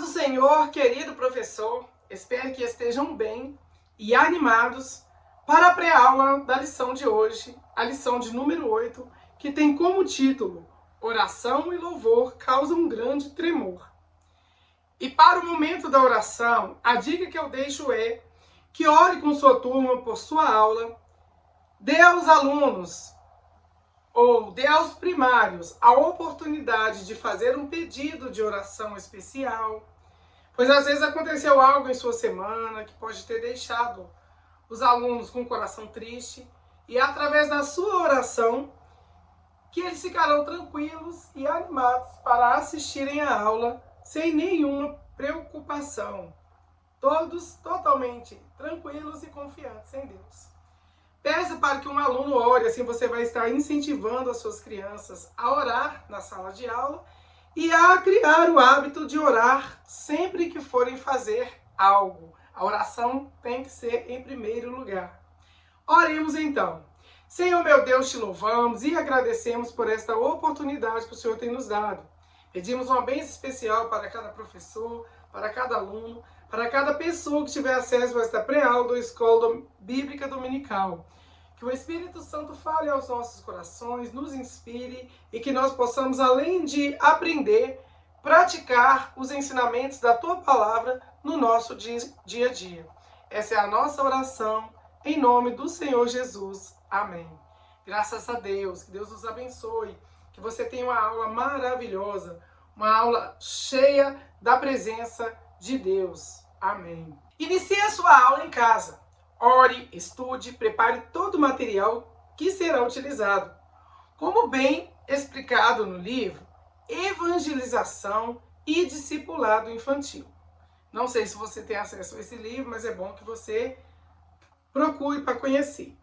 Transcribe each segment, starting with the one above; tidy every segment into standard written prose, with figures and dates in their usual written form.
paz do Senhor, querido professor, espero que estejam bem e animados para a pré-aula da lição de hoje, a lição de número 8, que tem como título Oração e louvor causam um grande tremor. E para o momento da oração, a dica que eu deixo é que ore com sua turma por sua aula, dê aos alunos ou dê aos primários a oportunidade de fazer um pedido de oração especial, pois às vezes aconteceu algo em sua semana que pode ter deixado os alunos com o coração triste, e é através da sua oração que eles ficarão tranquilos e animados para assistirem a aula sem nenhuma preocupação, todos totalmente tranquilos e confiantes em Deus. Peça para que um aluno ore, assim você vai estar incentivando as suas crianças a orar na sala de aula e a criar o hábito de orar sempre que forem fazer algo. A oração tem que ser em primeiro lugar. Oremos então. Senhor meu Deus, te louvamos e agradecemos por esta oportunidade que o Senhor tem nos dado. Pedimos uma bênção especial para cada professor, para cada aluno, para cada pessoa que tiver acesso a esta pré-aula da Escola Bíblica Dominical. Que o Espírito Santo fale aos nossos corações, nos inspire e que nós possamos, além de aprender, praticar os ensinamentos da Tua Palavra no nosso dia a dia. Essa é a nossa oração, em nome do Senhor Jesus. Amém. Graças a Deus, que Deus nos abençoe, que você tenha uma aula maravilhosa, uma aula cheia da presença de Deus. Amém. Inicie a sua aula em casa. Ore, estude, prepare todo o material que será utilizado. Como bem explicado no livro Evangelização e Discipulado Infantil. Não sei se você tem acesso a esse livro, mas é bom que você procure para conhecer.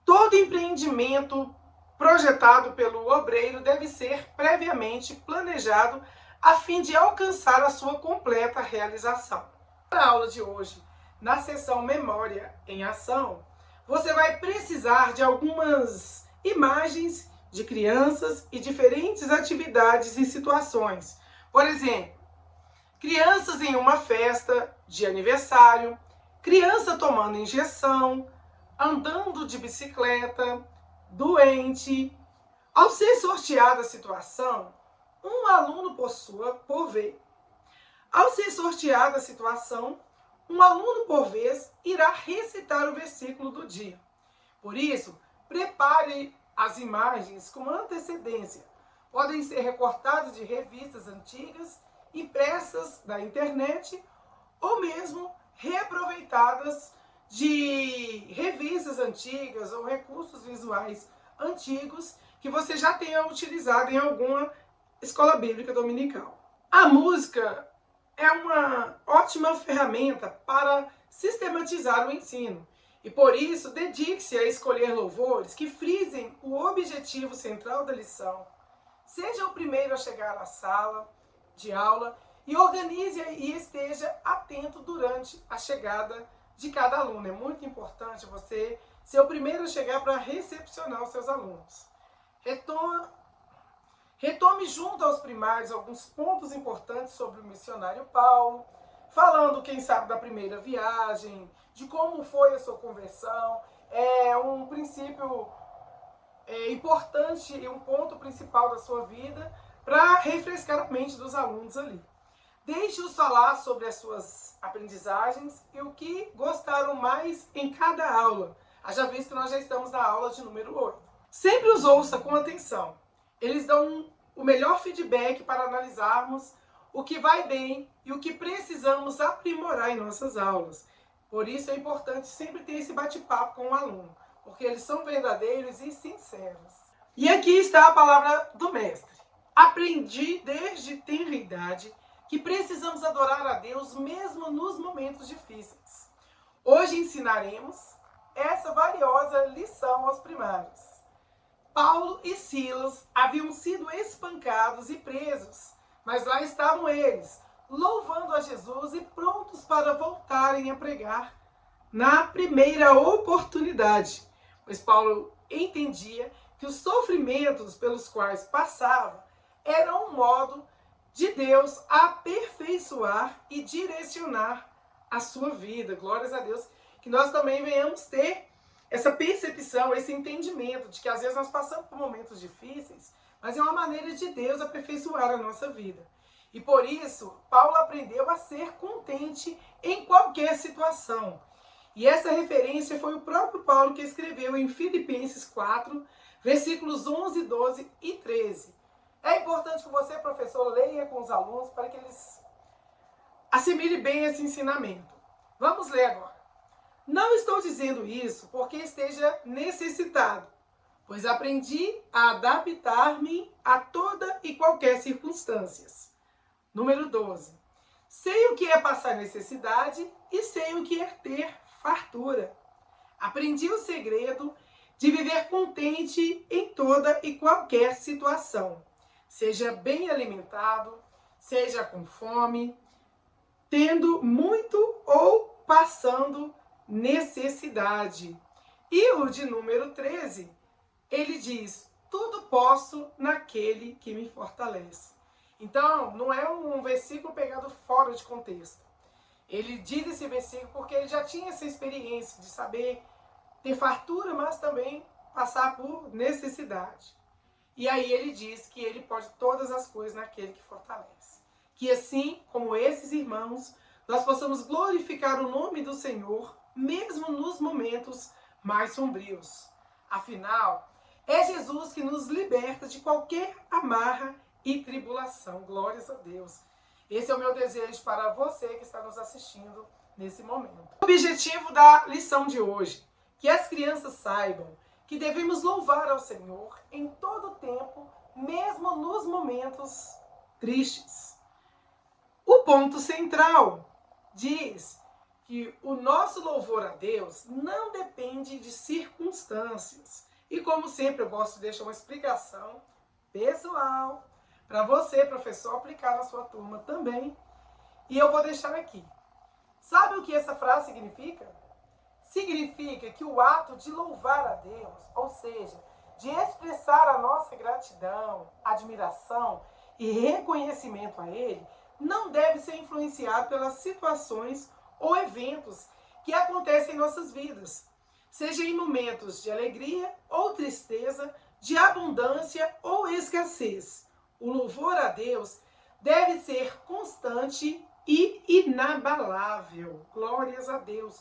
Todo empreendimento projetado pelo obreiro deve ser previamente planejado a fim de alcançar a sua completa realização. Na aula de hoje, na seção Memória em Ação, você vai precisar de algumas imagens de crianças e diferentes atividades e situações. Por exemplo, crianças em uma festa de aniversário, criança tomando injeção, andando de bicicleta, doente. Ao ser sorteada a situação, um aluno por vez. Ao ser sorteada a situação, um aluno por vez irá recitar o versículo do dia. Por isso, prepare as imagens com antecedência. Podem ser recortadas de revistas antigas, impressas da internet ou mesmo reaproveitadas de revistas antigas ou recursos visuais antigos que você já tenha utilizado em alguma escola bíblica dominical. A música é uma ótima ferramenta para sistematizar o ensino e por isso dedique-se a escolher louvores que frisem o objetivo central da lição. Seja o primeiro a chegar à sala de aula e organize e esteja atento durante a chegada de cada aluno. É muito importante você ser o primeiro a chegar para recepcionar os seus alunos. Retome junto aos primários alguns pontos importantes sobre o missionário Paulo, falando, quem sabe, da primeira viagem, de como foi a sua conversão. É um princípio importante e um ponto principal da sua vida para refrescar a mente dos alunos ali. Deixe-os falar sobre as suas aprendizagens e o que gostaram mais em cada aula. Haja visto que nós já estamos na aula de número 8. Sempre os ouça com atenção. Eles dão o melhor feedback para analisarmos o que vai bem e o que precisamos aprimorar em nossas aulas. Por isso é importante sempre ter esse bate-papo com o aluno, porque eles são verdadeiros e sinceros. E aqui está a palavra do mestre. Aprendi desde tenra idade que precisamos adorar a Deus mesmo nos momentos difíceis. Hoje ensinaremos essa valiosa lição aos primários. Paulo e Silas haviam sido espancados e presos, mas lá estavam eles, louvando a Jesus e prontos para voltarem a pregar na primeira oportunidade, pois Paulo entendia que os sofrimentos pelos quais passava eram um modo de Deus aperfeiçoar e direcionar a sua vida. Glórias a Deus. Que nós também venhamos ter essa percepção, esse entendimento de que às vezes nós passamos por momentos difíceis, mas é uma maneira de Deus aperfeiçoar a nossa vida. E por isso, Paulo aprendeu a ser contente em qualquer situação. E essa referência foi o próprio Paulo que escreveu em Filipenses 4, versículos 11, 12 e 13. É importante que você, professor, leia com os alunos para que eles assimilem bem esse ensinamento. Vamos ler agora. Não estou dizendo isso porque esteja necessitado, pois aprendi a adaptar-me a toda e qualquer circunstância. Número 12. Sei o que é passar necessidade e sei o que é ter fartura. Aprendi o segredo de viver contente em toda e qualquer situação. Seja bem alimentado, seja com fome, tendo muito ou passando necessidade. E o de número 13, ele diz, tudo posso naquele que me fortalece. Então, não é um versículo pegado fora de contexto. Ele diz esse versículo porque ele já tinha essa experiência de saber ter fartura, mas também passar por necessidade. E aí ele diz que ele pode todas as coisas naquele que fortalece. Que assim como esses irmãos, nós possamos glorificar o nome do Senhor, mesmo nos momentos mais sombrios. Afinal, é Jesus que nos liberta de qualquer amarra e tribulação. Glórias a Deus. Esse é o meu desejo para você que está nos assistindo nesse momento. O objetivo da lição de hoje, que as crianças saibam que devemos louvar ao Senhor em todo o tempo, mesmo nos momentos tristes. O ponto central diz que o nosso louvor a Deus não depende de circunstâncias. E como sempre, eu gosto de deixar uma explicação pessoal para você, professor, aplicar na sua turma também. E eu vou deixar aqui. Sabe o que essa frase significa? Significa que o ato de louvar a Deus, ou seja, de expressar a nossa gratidão, admiração e reconhecimento a Ele, não deve ser influenciado pelas situações ou eventos que acontecem em nossas vidas, seja em momentos de alegria ou tristeza, de abundância ou escassez. O louvor a Deus deve ser constante e inabalável. Glórias a Deus.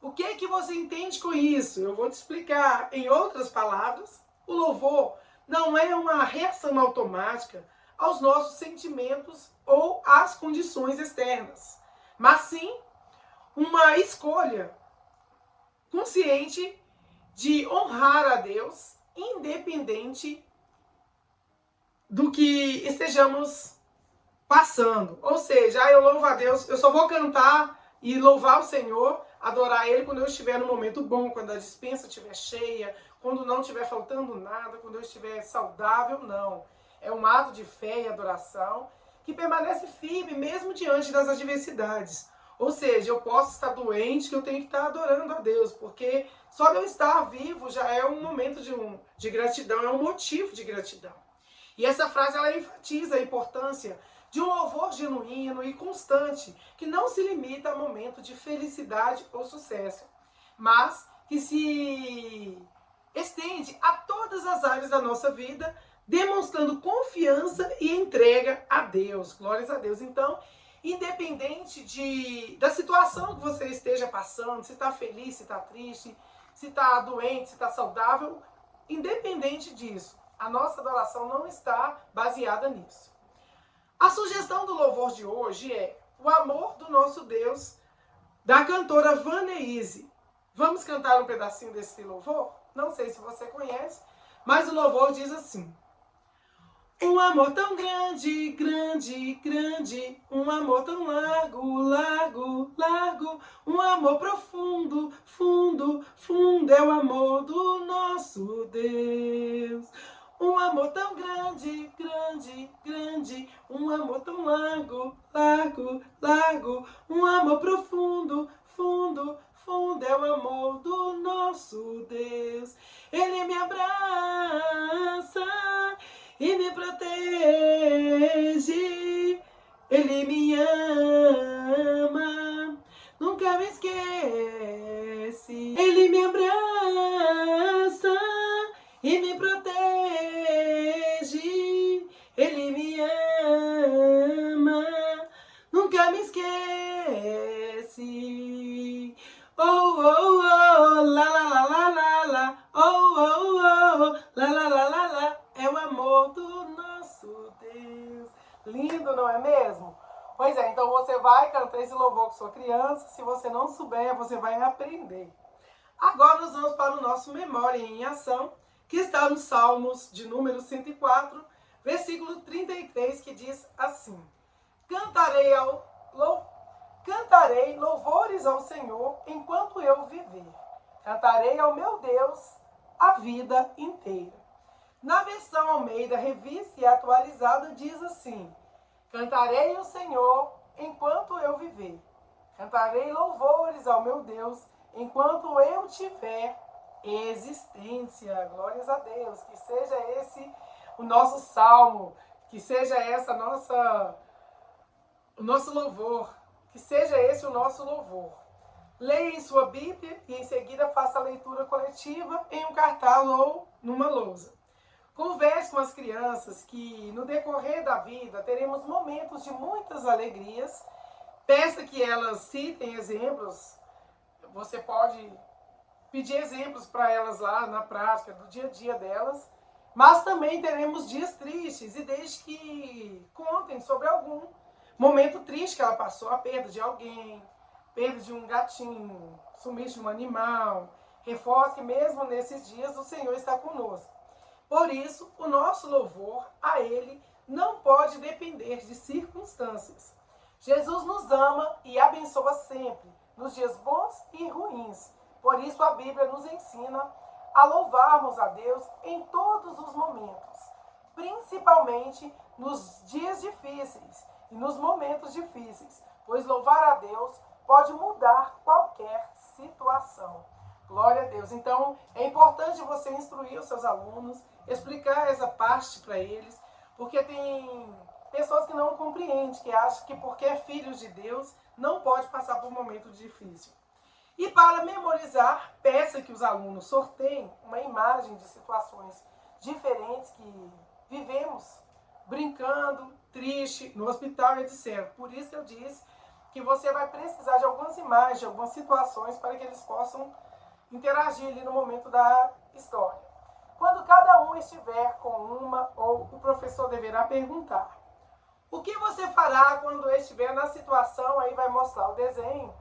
O que é que você entende com isso? Eu vou te explicar. Em outras palavras, o louvor não é uma reação automática aos nossos sentimentos ou às condições externas, mas sim uma escolha consciente de honrar a Deus, independente do que estejamos passando. Ou seja, eu louvo a Deus, eu só vou cantar e louvar o Senhor, adorar Ele quando eu estiver no momento bom, quando a despensa estiver cheia, quando não estiver faltando nada, quando eu estiver saudável, não. É um ato de fé e adoração que permanece firme mesmo diante das adversidades. Ou seja, eu posso estar doente, que eu tenho que estar adorando a Deus, porque só de eu estar vivo já é um momento de gratidão, é um motivo de gratidão. E essa frase ela enfatiza a importância de um louvor genuíno e constante, que não se limita a momento de felicidade ou sucesso, mas que se estende a todas as áreas da nossa vida, demonstrando confiança e entrega a Deus. Glórias a Deus. Então, independente da situação que você esteja passando, se está feliz, se está triste, se está doente, se está saudável, independente disso, a nossa adoração não está baseada nisso. A sugestão do louvor de hoje é O Amor do Nosso Deus, da cantora Vanessa. Vamos cantar um pedacinho desse louvor? Não sei se você conhece, mas o louvor diz assim: um amor tão grande, grande, grande, um amor tão largo, largo, largo, um amor profundo, fundo, fundo, é o amor do nosso Deus. Um amor tão grande, grande, grande, um amor tão largo, largo, largo, um amor profundo, fundo, fundo, é o amor do nosso Deus. Ele me abraça e me protege. Ele me ama, nunca me esquece. Ele me abraça e me protege. Ele me ama, nunca me esquece. Oh, oh, oh, la, la, la, la, la, la. Oh, oh, oh, la, la, la, la, la. É o amor do nosso Deus. Lindo, não é mesmo? Pois é, então você vai cantar esse louvor com sua criança. Se você não souber, você vai aprender. Agora nós vamos para o nosso Memória em Ação, que está no Salmos de número 104, versículo 33, que diz assim: Cantarei louvores ao Senhor enquanto eu viver. Cantarei ao meu Deus a vida inteira. Na versão Almeida Revista e Atualizada diz assim: Cantarei ao Senhor enquanto eu viver. Cantarei louvores ao meu Deus enquanto eu tiver existência. Glórias a Deus. Que seja esse o nosso salmo, que seja essa o nosso louvor, que seja esse o nosso louvor. Leia em sua Bíblia e em seguida faça a leitura coletiva em um cartaz ou numa lousa. Converse com as crianças que no decorrer da vida teremos momentos de muitas alegrias. Peça que elas citem exemplos. Você pode pedir exemplos para elas lá na prática do dia a dia delas. Mas também teremos dias tristes e desde que contem sobre algum momento triste que ela passou, a perda de alguém, perda de um gatinho, sumiço de um animal. Reforce que mesmo nesses dias o Senhor está conosco. Por isso, o nosso louvor a Ele não pode depender de circunstâncias. Jesus nos ama e abençoa sempre, nos dias bons e ruins. Por isso, a Bíblia nos ensina a louvarmos a Deus em todos os momentos, principalmente nos dias difíceis e nos momentos difíceis, pois louvar a Deus pode mudar qualquer situação. Glória a Deus. Então, é importante você instruir os seus alunos, explicar essa parte para eles, porque tem pessoas que não compreendem, que acham que porque é filhos de Deus, não pode passar por um momento difícil. E para memorizar, peça que os alunos sorteiem uma imagem de situações diferentes que vivemos, brincando, triste, no hospital, etc. Por isso que eu disse que você vai precisar de algumas imagens, de algumas situações, para que eles possam interagir ali no momento da história. Quando cada um estiver com uma, ou o professor deverá perguntar: o que você fará quando estiver na situação? Aí vai mostrar o desenho.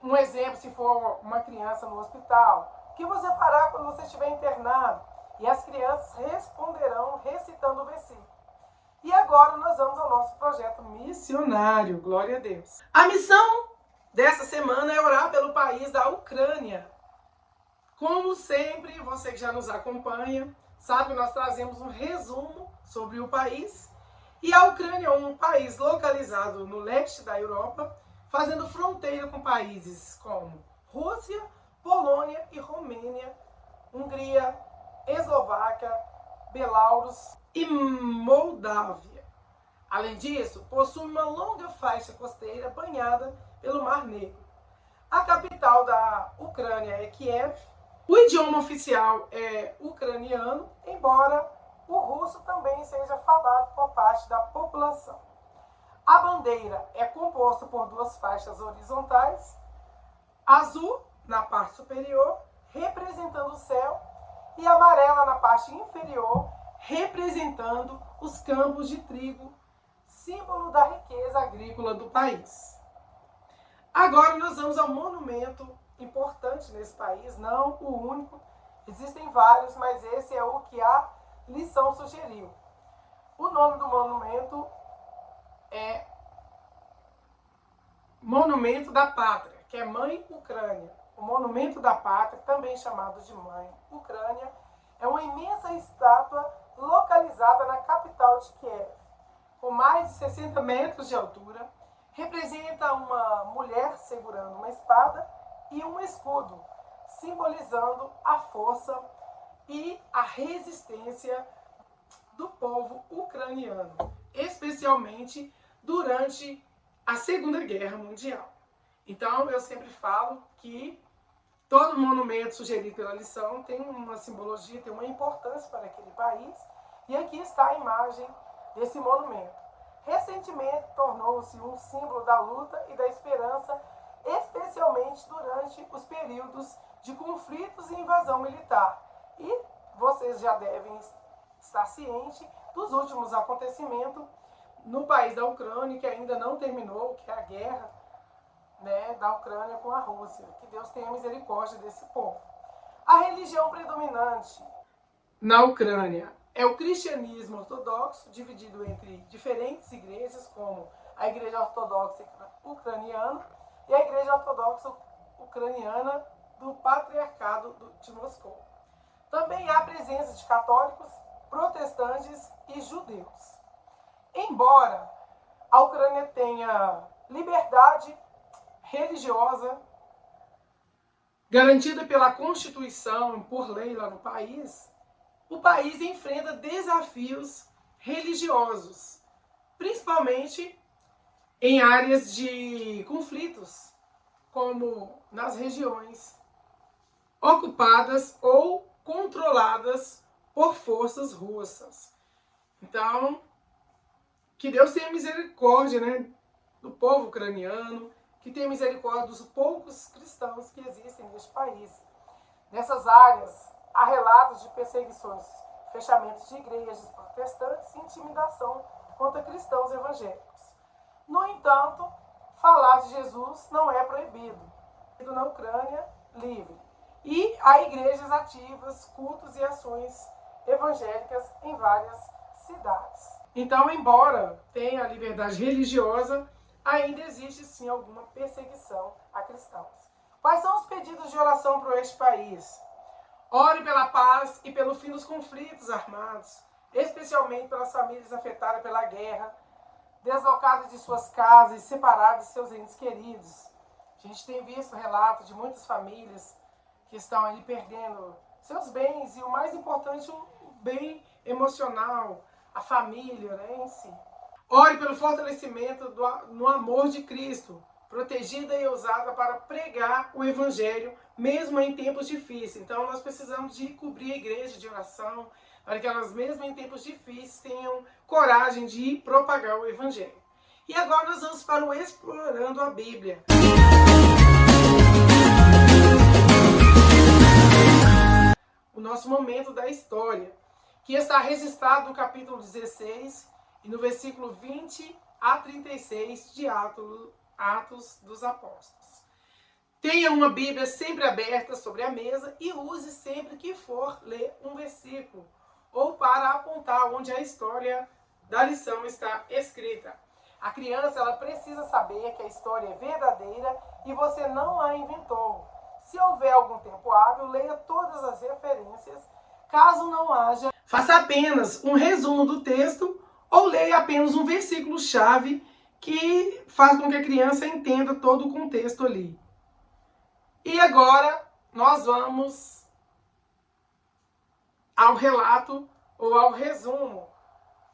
Um exemplo, se for uma criança no hospital. O que você fará quando você estiver internado? E as crianças responderão recitando o versículo. E agora nós vamos ao nosso projeto missionário. Glória a Deus. A missão dessa semana é orar pelo país da Ucrânia. Como sempre, você que já nos acompanha, sabe que nós trazemos um resumo sobre o país. E a Ucrânia é um país localizado no leste da Europa, fazendo fronteira com países como Rússia, Polônia e Romênia, Hungria, Eslováquia, Belarus e Moldávia. Além disso, possui uma longa faixa costeira banhada pelo Mar Negro. A capital da Ucrânia é Kiev. O idioma oficial é ucraniano, embora o russo também seja falado por parte da população. A bandeira é composta por duas faixas horizontais, azul na parte superior, representando o céu, e amarela na parte inferior, representando os campos de trigo, símbolo da riqueza agrícola do país. Agora nós vamos ao monumento importante nesse país, não o único, existem vários, mas esse é o que a lição sugeriu. O nome do monumento é Monumento da Pátria, que é Mãe Ucrânia. O Monumento da Pátria, também chamado de Mãe Ucrânia, é uma imensa estátua localizada na capital de Kiev, com mais de 60 metros de altura, representa uma mulher segurando uma espada e um escudo, simbolizando a força e a resistência do povo ucraniano, especialmente durante a Segunda Guerra Mundial. Então, eu sempre falo que todo monumento sugerido pela lição tem uma simbologia, tem uma importância para aquele país, e aqui está a imagem desse monumento. Recentemente, tornou-se um símbolo da luta e da esperança, especialmente durante os períodos de conflitos e invasão militar. E vocês já devem estar cientes dos últimos acontecimentos no país da Ucrânia, que ainda não terminou, que é a guerra, né, da Ucrânia com a Rússia. Que Deus tenha misericórdia desse povo. A religião predominante na Ucrânia é o cristianismo ortodoxo, dividido entre diferentes igrejas, como a Igreja Ortodoxa Ucraniana e a Igreja Ortodoxa Ucraniana do Patriarcado de Moscou. Também há presença de católicos, protestantes e judeus. Embora a Ucrânia tenha liberdade religiosa garantida pela Constituição, por lei lá no país, o país enfrenta desafios religiosos, principalmente em áreas de conflitos, como nas regiões ocupadas ou controladas por forças russas. Então, que Deus tenha misericórdia, né, do povo ucraniano, que tenha misericórdia dos poucos cristãos que existem neste país. Nessas áreas, há relatos de perseguições, fechamentos de igrejas protestantes e intimidação contra cristãos evangélicos. No entanto, falar de Jesus não é proibido. Na Ucrânia, livre. E há igrejas ativas, cultos e ações evangélicas em várias cidades. Então, embora tenha a liberdade religiosa, ainda existe sim alguma perseguição a cristãos. Quais são os pedidos de oração para este país? Ore pela paz e pelo fim dos conflitos armados, especialmente pelas famílias afetadas pela guerra, deslocadas de suas casas e separadas de seus entes queridos. A gente tem visto relatos de muitas famílias que estão ali perdendo seus bens e, o mais importante, o bem emocional, a família, né, em si. Ore pelo fortalecimento no amor de Cristo, protegida e usada para pregar o Evangelho, mesmo em tempos difíceis. Então, nós precisamos de cobrir a igreja de oração, para que elas, mesmo em tempos difíceis, tenham coragem de propagar o Evangelho. E agora nós vamos para o Explorando a Bíblia. O nosso momento da história, que está registrado no capítulo 16 e no versículo 20 a 36 de Atos dos Apóstolos. Tenha uma Bíblia sempre aberta sobre a mesa e use sempre que for ler um versículo ou para apontar onde a história da lição está escrita. A criança, ela precisa saber que a história é verdadeira e você não a inventou. Se houver algum tempo hábil, leia todas as referências. Caso não haja, faça apenas um resumo do texto ou leia apenas um versículo-chave que faz com que a criança entenda todo o contexto ali. E agora nós vamos ao relato ou ao resumo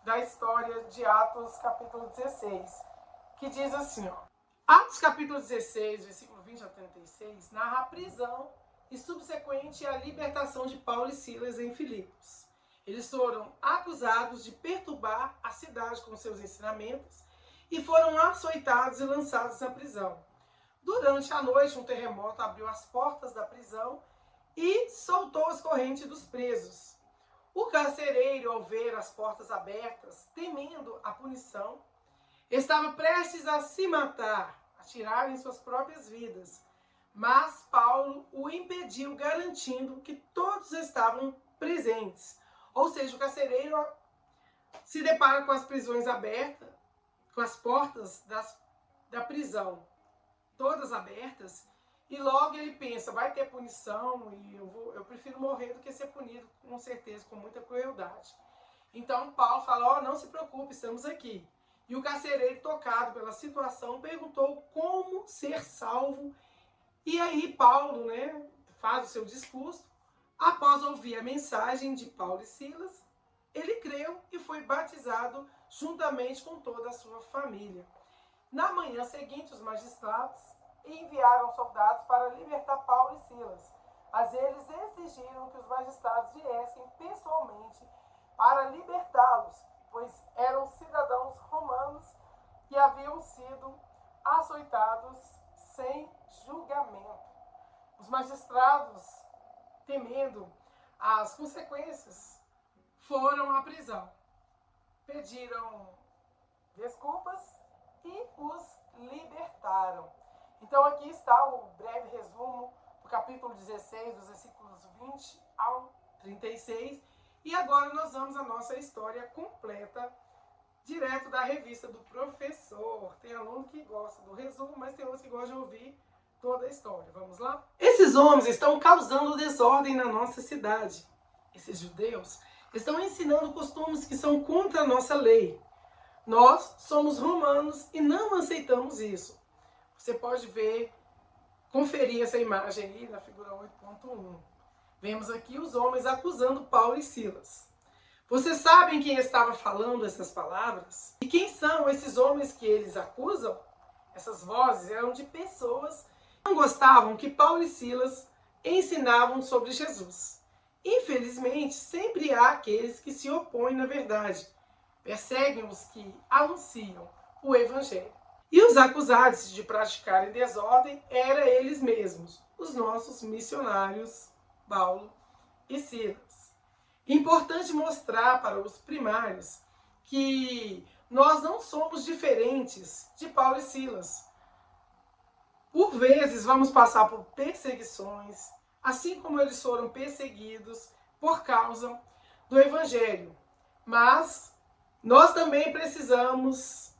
da história de Atos capítulo 16, que diz assim, ó. Atos capítulo 16, versículo 20 a 36, narra a prisão e subsequente a libertação de Paulo e Silas em Filipos. Eles foram acusados de perturbar a cidade com seus ensinamentos e foram açoitados e lançados na prisão. Durante a noite, um terremoto abriu as portas da prisão e soltou as correntes dos presos. O carcereiro, ao ver as portas abertas, temendo a punição, estava prestes a se matar, a tirar em suas próprias vidas. Mas Paulo o impediu, garantindo que todos estavam presentes. Ou seja, o carcereiro se depara com as prisões abertas, com as portas da prisão todas abertas, e logo ele pensa, vai ter punição, e eu prefiro morrer do que ser punido, com certeza, com muita crueldade. Então Paulo fala, não se preocupe, estamos aqui. E o carcereiro, tocado pela situação, perguntou como ser salvo. E aí Paulo, faz o seu discurso, após ouvir a mensagem de Paulo e Silas, ele creu e foi batizado juntamente com toda a sua família. Na manhã seguinte, os magistrados enviaram soldados para libertar Paulo e Silas, mas eles exigiram que os magistrados viessem pessoalmente para libertá-los, pois eram cidadãos romanos que haviam sido açoitados sem julgamento. Os magistrados, temendo as consequências, foram à prisão, pediram desculpas e os libertaram. Então aqui está o breve resumo do capítulo 16, dos versículos 20 ao 36. E agora nós vamos à nossa história completa, direto da revista do professor. Tem aluno que gosta do resumo, mas tem outros que gostam de ouvir toda a história. Vamos lá? Esses homens estão causando desordem na nossa cidade. Esses judeus estão ensinando costumes que são contra a nossa lei. Nós somos romanos e não aceitamos isso. Você pode ver, conferir essa imagem aí na figura 8.1. Vemos aqui os homens acusando Paulo e Silas. Vocês sabem quem estava falando essas palavras? E quem são esses homens que eles acusam? Essas vozes eram de pessoas que não gostavam que Paulo e Silas ensinavam sobre Jesus. Infelizmente, sempre há aqueles que se opõem na verdade, perseguem os que anunciam o Evangelho. E os acusados de praticarem desordem eram eles mesmos, os nossos missionários, Paulo e Silas. Importante mostrar para os primários que nós não somos diferentes de Paulo e Silas. Por vezes vamos passar por perseguições, assim como eles foram perseguidos por causa do Evangelho. Mas nós também precisamos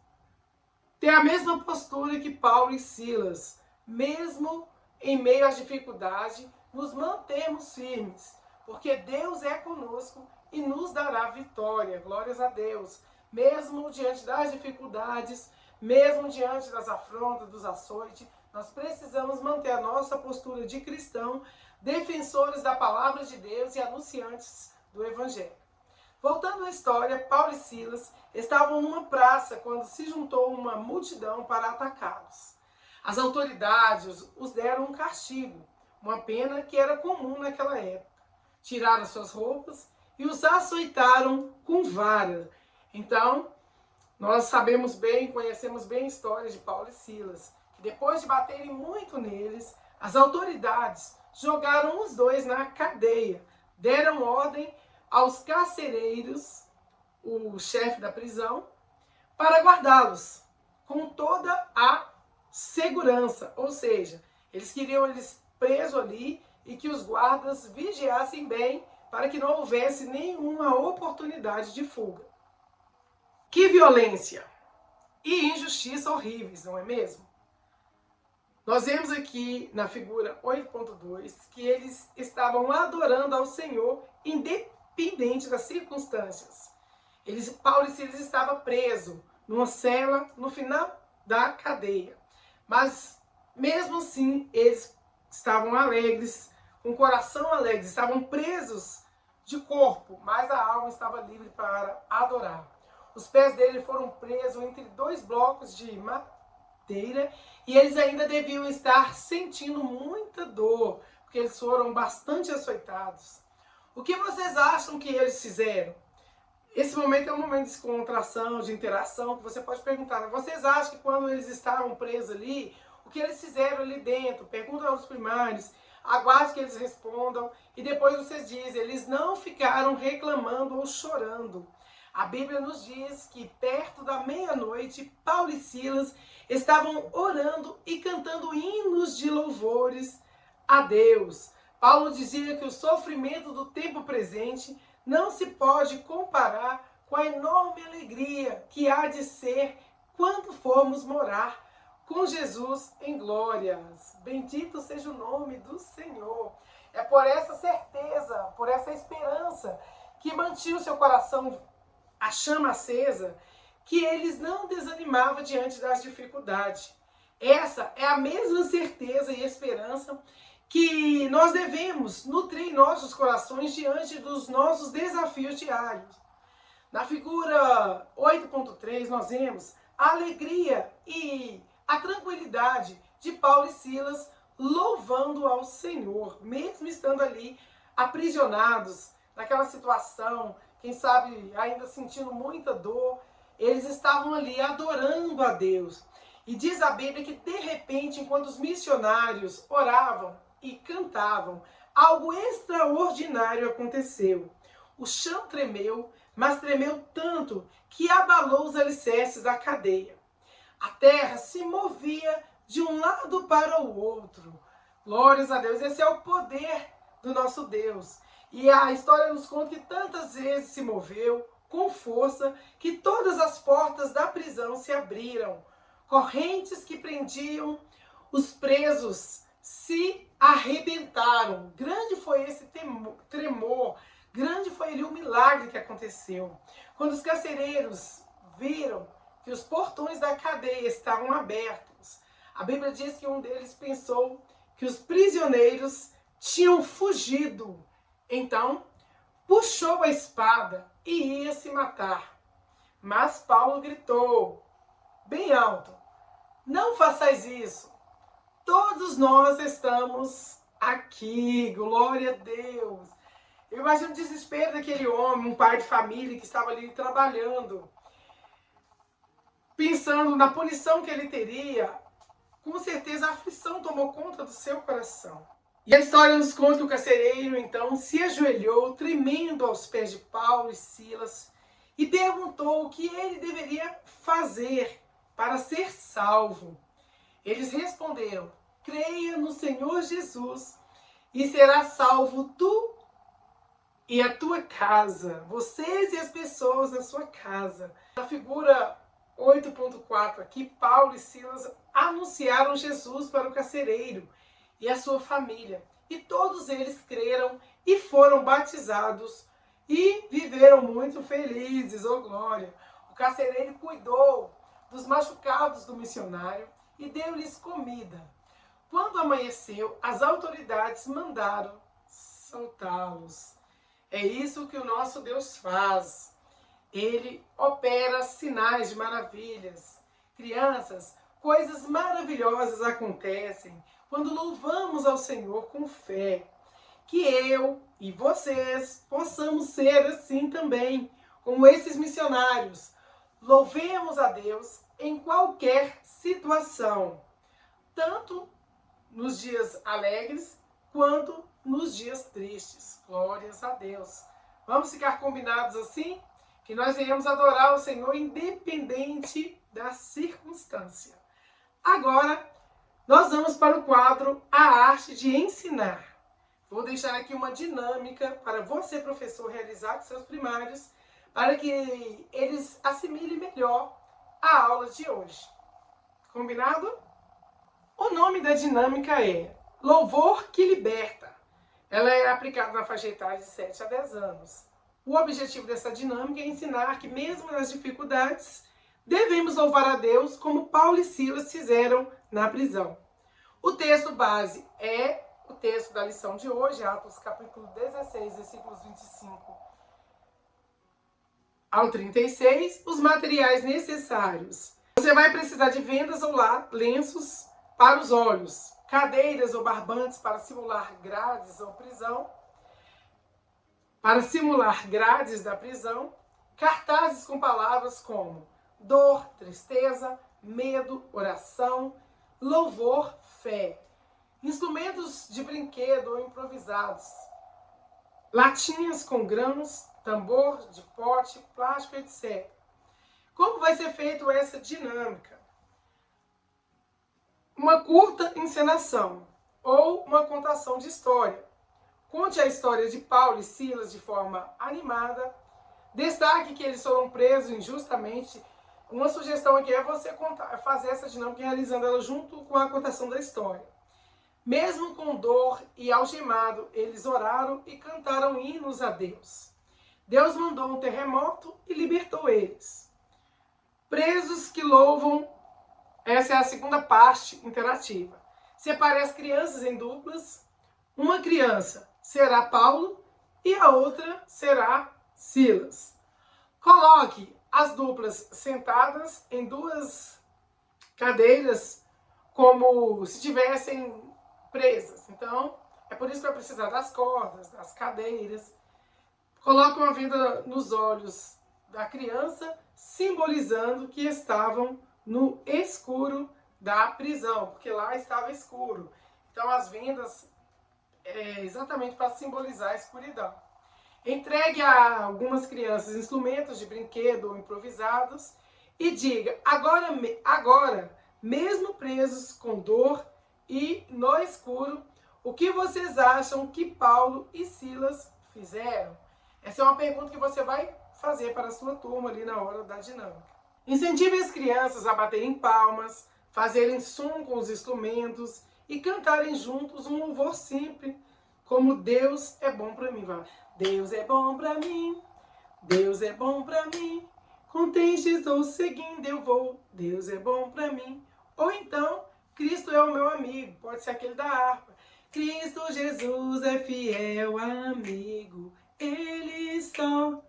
ter a mesma postura que Paulo e Silas, mesmo em meio às dificuldades, nos mantermos firmes, porque Deus é conosco e nos dará vitória. Glórias a Deus. Mesmo diante das dificuldades, mesmo diante das afrontas, dos açoites, nós precisamos manter a nossa postura de cristão, defensores da palavra de Deus e anunciantes do Evangelho. Voltando à história, Paulo e Silas estavam numa praça quando se juntou uma multidão para atacá-los. As autoridades os deram um castigo, uma pena que era comum naquela época. Tiraram suas roupas e os açoitaram com vara. Então, nós sabemos bem, conhecemos bem a história de Paulo e Silas, que depois de baterem muito neles, as autoridades jogaram os dois na cadeia, deram ordem aos carcereiros, o chefe da prisão, para guardá-los com toda a segurança. Ou seja, eles queriam eles presos ali e que os guardas vigiassem bem para que não houvesse nenhuma oportunidade de fuga. Que violência e injustiça horríveis, não é mesmo? Nós vemos aqui na figura 8.2 que eles estavam adorando ao Senhor independente das circunstâncias. Paulo e Silas estavam presos numa cela no final da cadeia. Mas mesmo assim eles estavam alegres, com o coração alegre, estavam presos de corpo, mas a alma estava livre para adorar. Os pés dele foram presos entre dois blocos de madeira e eles ainda deviam estar sentindo muita dor, porque eles foram bastante açoitados. O que vocês acham que eles fizeram? Esse momento é um momento de descontração, de interação, que você pode perguntar. Vocês acham que quando eles estavam presos ali, o que eles fizeram ali dentro? Pergunta aos primários, aguarde que eles respondam e depois vocês dizem, eles não ficaram reclamando ou chorando. A Bíblia nos diz que perto da meia-noite, Paulo e Silas estavam orando e cantando hinos de louvores a Deus. Paulo dizia que o sofrimento do tempo presente não se pode comparar com a enorme alegria que há de ser quando formos morar com Jesus em glórias. Bendito seja o nome do Senhor. É por essa certeza, por essa esperança que mantinha o seu coração a chama acesa, que eles não desanimavam diante das dificuldades. Essa é a mesma certeza e esperança que nós devemos nutrir em nossos corações diante dos nossos desafios diários. Na figura 8.3 nós vemos a alegria e a tranquilidade de Paulo e Silas louvando ao Senhor, mesmo estando ali aprisionados, naquela situação, quem sabe ainda sentindo muita dor, eles estavam ali adorando a Deus. E diz a Bíblia que de repente, enquanto os missionários oravam e cantavam, algo extraordinário aconteceu. O chão tremeu, mas tremeu tanto que abalou os alicerces da cadeia. A terra se movia de um lado para o outro. Glórias a Deus, esse é o poder do nosso Deus. E a história nos conta que tantas vezes se moveu com força que todas as portas da prisão se abriram. Correntes que prendiam os presos se arrebentaram. Grande foi esse tremor, grande foi ali o milagre que aconteceu. Quando os carcereiros viram que os portões da cadeia estavam abertos, a Bíblia diz que um deles pensou que os prisioneiros tinham fugido. Então, puxou a espada e ia se matar. Mas Paulo gritou bem alto: não façais isso. Todos nós estamos aqui. Glória a Deus. Eu imagino o desespero daquele homem, um pai de família que estava ali trabalhando, pensando na punição que ele teria. Com certeza a aflição tomou conta do seu coração. E a história nos conta que o carcereiro então se ajoelhou, tremendo aos pés de Paulo e Silas, e perguntou o que ele deveria fazer para ser salvo. Eles responderam: creia no Senhor Jesus e será salvo tu e a tua casa, vocês e as pessoas da sua casa. Na figura 8.4 aqui, Paulo e Silas anunciaram Jesus para o carcereiro e a sua família. E todos eles creram e foram batizados e viveram muito felizes, oh glória. O carcereiro cuidou dos machucados do missionário e deu-lhes comida. Quando amanheceu, as autoridades mandaram soltá-los. É isso que o nosso Deus faz. Ele opera sinais de maravilhas. Crianças, coisas maravilhosas acontecem quando louvamos ao Senhor com fé. Que eu e vocês possamos ser assim também, como esses missionários. Louvemos a Deus em qualquer situação, tanto nos dias alegres quanto nos dias tristes. Glórias a Deus. Vamos ficar combinados assim? Que nós venhamos adorar o Senhor independente da circunstância. Agora, nós vamos para o quadro A Arte de Ensinar. Vou deixar aqui uma dinâmica para você, professor, realizar com seus primários, para que eles assimilem melhor a aula de hoje. Combinado? O nome da dinâmica é Louvor que Liberta. Ela é aplicada na faixa etária de 7 a 10 anos. O objetivo dessa dinâmica é ensinar que, mesmo nas dificuldades, devemos louvar a Deus como Paulo e Silas fizeram na prisão. O texto base é o texto da lição de hoje, Atos capítulo 16, versículos 25 ao 36, os materiais necessários. Você vai precisar de vendas ou lenços para os olhos, cadeiras ou barbantes para simular grades ou prisão, para simular grades da prisão, cartazes com palavras como dor, tristeza, medo, oração, louvor, fé, instrumentos de brinquedo ou improvisados, latinhas com grãos, tambor de pote, plástico, etc. Como vai ser feita essa dinâmica? Uma curta encenação ou uma contação de história. Conte a história de Paulo e Silas de forma animada. Destaque que eles foram presos injustamente. Uma sugestão aqui é você fazer essa dinâmica realizando ela junto com a contação da história. Mesmo com dor e algemado, eles oraram e cantaram hinos a Deus. Deus mandou um terremoto e libertou eles. Presos que louvam, essa é a segunda parte interativa. Separe as crianças em duplas. Uma criança será Paulo e a outra será Silas. Coloque as duplas sentadas em duas cadeiras, como se tivessem presas. Então, é por isso que vai precisar das cordas, das cadeiras. Coloque uma venda nos olhos da criança, simbolizando que estavam no escuro da prisão, porque lá estava escuro. Então, as vendas é exatamente para simbolizar a escuridão. Entregue a algumas crianças instrumentos de brinquedo ou improvisados e diga: agora, mesmo presos com dor e no escuro, o que vocês acham que Paulo e Silas fizeram? Essa é uma pergunta que você vai fazer para a sua turma ali na hora da dinâmica. Incentive as crianças a baterem palmas, fazerem som com os instrumentos e cantarem juntos um louvor simples, como Deus é bom para mim. Deus é bom para mim, Deus é bom para mim, contente estou seguindo eu vou, Deus é bom para mim. Ou então, Cristo é o meu amigo, pode ser aquele da harpa. Cristo Jesus é fiel amigo, Ele só.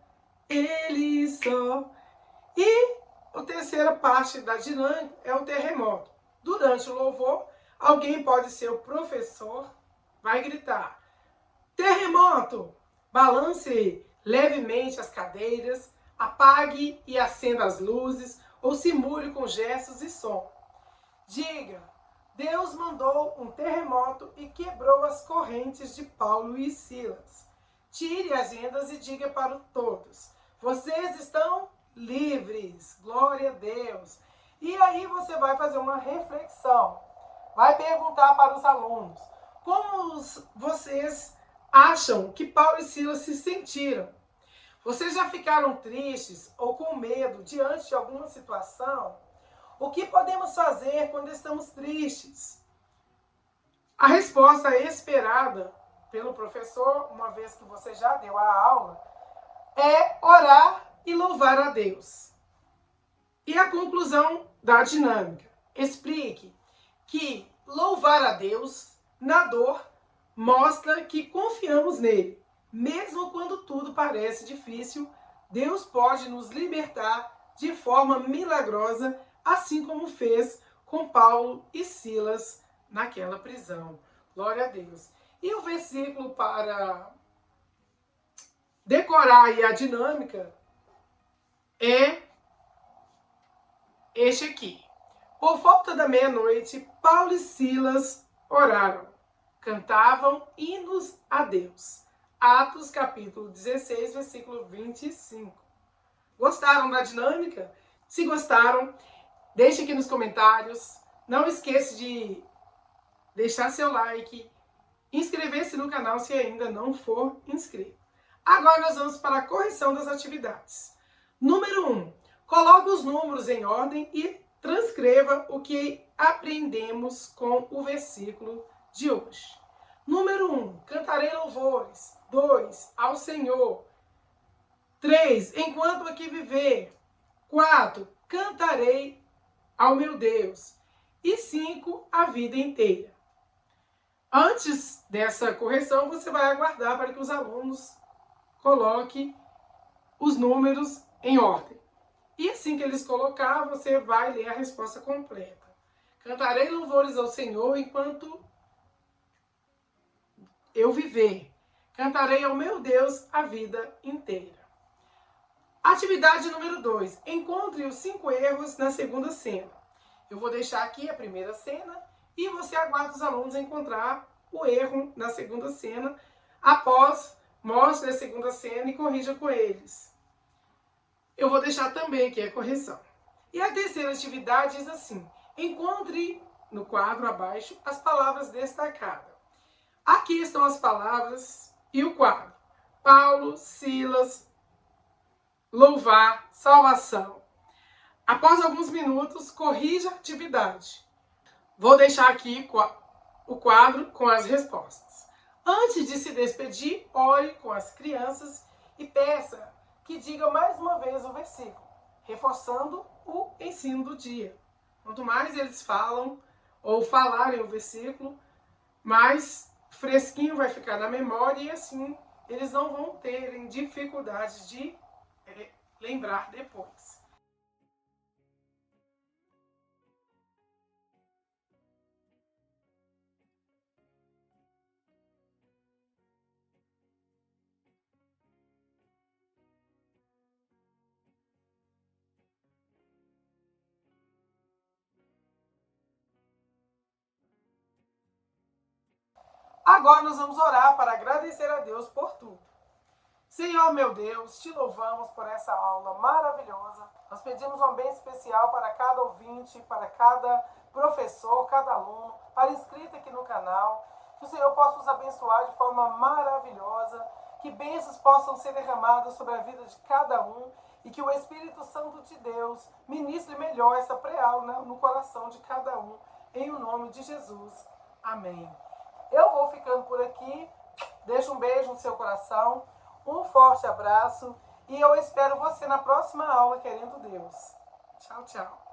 E a terceira parte da dinâmica é o terremoto. Durante o louvor, alguém pode ser o professor, vai gritar: terremoto! Balance levemente as cadeiras, apague e acenda as luzes ou simule com gestos e som. Diga: Deus mandou um terremoto e quebrou as correntes de Paulo e Silas. Tire as vendas e diga para todos: vocês estão livres, glória a Deus. E aí você vai fazer uma reflexão, vai perguntar para os alunos: como vocês acham que Paulo e Silas se sentiram? Vocês já ficaram tristes ou com medo diante de alguma situação? O que podemos fazer quando estamos tristes? A resposta esperada pelo professor, uma vez que você já deu a aula, é orar e louvar a Deus. E a conclusão da dinâmica: explique que louvar a Deus na dor mostra que confiamos nele. Mesmo quando tudo parece difícil, Deus pode nos libertar de forma milagrosa, assim como fez com Paulo e Silas naquela prisão. Glória a Deus. E o versículo para decorar aí a dinâmica é este aqui. Por volta da meia-noite, Paulo e Silas oraram, cantavam hinos a Deus. Atos capítulo 16, versículo 25. Gostaram da dinâmica? Se gostaram, deixe aqui nos comentários. Não esqueça de deixar seu like, inscrever-se no canal se ainda não for inscrito. Agora nós vamos para a correção das atividades. Número 1. Coloque os números em ordem e transcreva o que aprendemos com o versículo de hoje. Número 1. Cantarei louvores. 2. Ao Senhor. 3. Enquanto aqui viver. 4. Cantarei ao meu Deus. E 5. A vida inteira. Antes dessa correção, você vai aguardar para que os alunos coloquem os números em ordem. E assim que eles colocar, você vai ler a resposta completa. Cantarei louvores ao Senhor enquanto eu viver. Cantarei ao meu Deus a vida inteira. Atividade número 2. Encontre os 5 erros na segunda cena. Eu vou deixar aqui a primeira cena e você aguarda os alunos encontrar o erro na segunda cena. Após, mostre a segunda cena e corrija com eles. Eu vou deixar também aqui a correção. E a terceira atividade diz assim: encontre no quadro abaixo as palavras destacadas. Aqui estão as palavras e o quadro: Paulo, Silas, louvar, salvação. Após alguns minutos, corrija a atividade. Vou deixar aqui o quadro com as respostas. Antes de se despedir, ore com as crianças e peça que diga mais uma vez o versículo, reforçando o ensino do dia. Quanto mais eles falam ou falarem o versículo, mais fresquinho vai ficar na memória e assim eles não vão terem dificuldade de lembrar depois. Agora nós vamos orar para agradecer a Deus por tudo. Senhor meu Deus, te louvamos por essa aula maravilhosa. Nós pedimos um bem especial para cada ouvinte, para cada professor, cada aluno, para inscrito aqui no canal. Que o Senhor possa nos abençoar de forma maravilhosa, que bênçãos possam ser derramadas sobre a vida de cada um e que o Espírito Santo de Deus ministre melhor essa pré-aula no coração de cada um, em o nome de Jesus. Amém. Eu vou ficando por aqui, deixo um beijo no seu coração, um forte abraço e eu espero você na próxima aula, querendo Deus. Tchau, tchau.